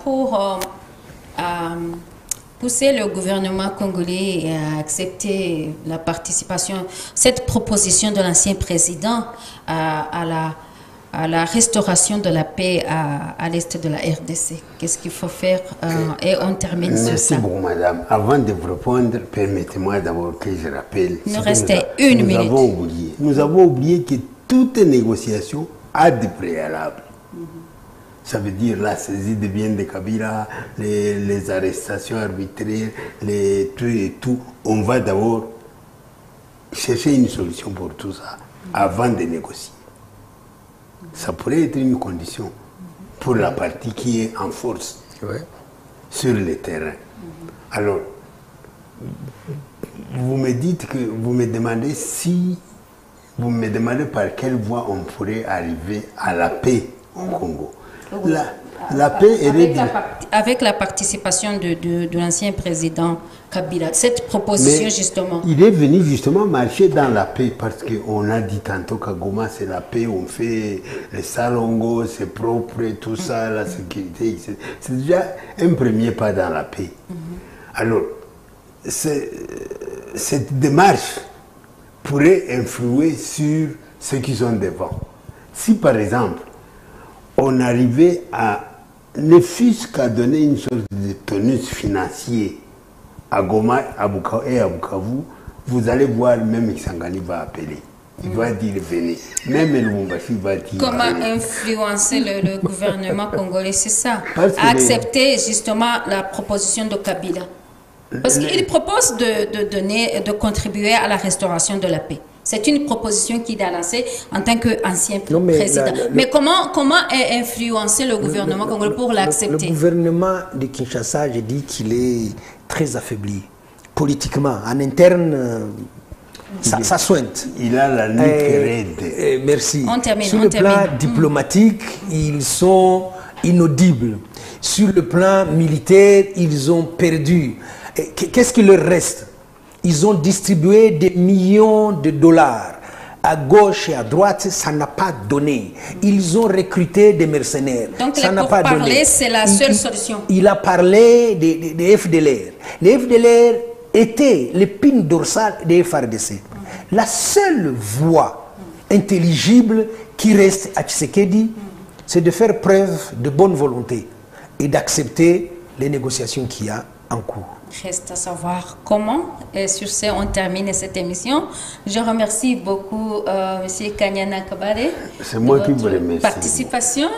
pour pousser le gouvernement congolais à accepter la participation, cette proposition de l'ancien président à la restauration de la paix à l'est de la RDC? Qu'est-ce qu'il faut faire? Et on termine sur ça. Merci beaucoup, madame. Avant de vous répondre, permettez-moi d'abord que je rappelle. Il nous restait une minute. Nous avons oublié que toute négociation a des préalables. Ça veut dire la saisie de biens de Kabila, les arrestations arbitraires, les trucs et tout. On va d'abord chercher une solution pour tout ça avant de négocier. Ça pourrait être une condition pour la partie qui est en force sur le terrain. Alors, vous me dites que vous me demandez par quelle voie on pourrait arriver à la paix au Congo. La paix est avec la participation de l'ancien président Kabila, cette proposition. Mais justement. Il est venu justement marcher dans la paix parce qu'on a dit tantôt qu'à Goma c'est la paix, on fait les salongos, c'est propre, tout ça, la sécurité. C'est déjà un premier pas dans la paix. Alors, cette démarche pourrait influer sur ceux qui sont devant. Si par exemple, on arrivait à ne fût-ce qu'à donner une sorte de tonus financier à Goma et à Bukavu, vous allez voir, même Kisangani va appeler. Il va dire venez. Même Lubumbashi va dire comment venez. Influencer le gouvernement congolais, c'est ça. Accepter justement la proposition de Kabila. Parce qu'il propose de contribuer à la restauration de la paix. C'est une proposition qu'il a lancée en tant qu'ancien président. Mais comment influencer le gouvernement congolais pour l'accepter? Le gouvernement de Kinshasa, je dis qu'il est très affaibli. Politiquement, en interne, ça sointe. Il a la nuque raide. Merci. On termine, Sur le plan diplomatique, ils sont inaudibles. Sur le plan militaire, ils ont perdu. Qu'est-ce qui leur reste? Ils ont distribué des millions de dollars à gauche et à droite, ça n'a pas donné. Ils ont recruté des mercenaires. Donc ça n'a pas donné. Parler, c'est la seule solution. Il a parlé des FDLR. Les FDLR étaient l'épine dorsale des FARDC. La seule voie intelligible qui reste à Tshisekedi, c'est de faire preuve de bonne volonté et d'accepter les négociations qu'il y a en cours. Reste à savoir comment. Et sur ce, on termine cette émission. Je remercie beaucoup M. Kanyana Kabare. C'est moi qui vous remercie. Participation.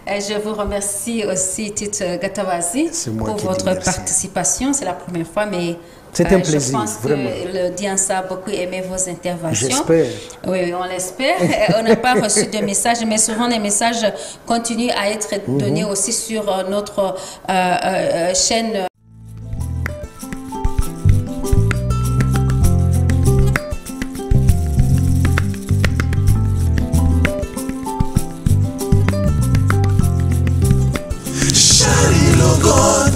Et je vous remercie aussi, Tite Gatawazi, pour votre participation. C'est la première fois, mais c'est un plaisir. Je pense vraiment. que le DIANSA a beaucoup aimé vos interventions. J'espère. Oui, on l'espère. On n'a pas reçu de messages, mais souvent les messages continuent à être donnés aussi sur notre chaîne. Shari Logon.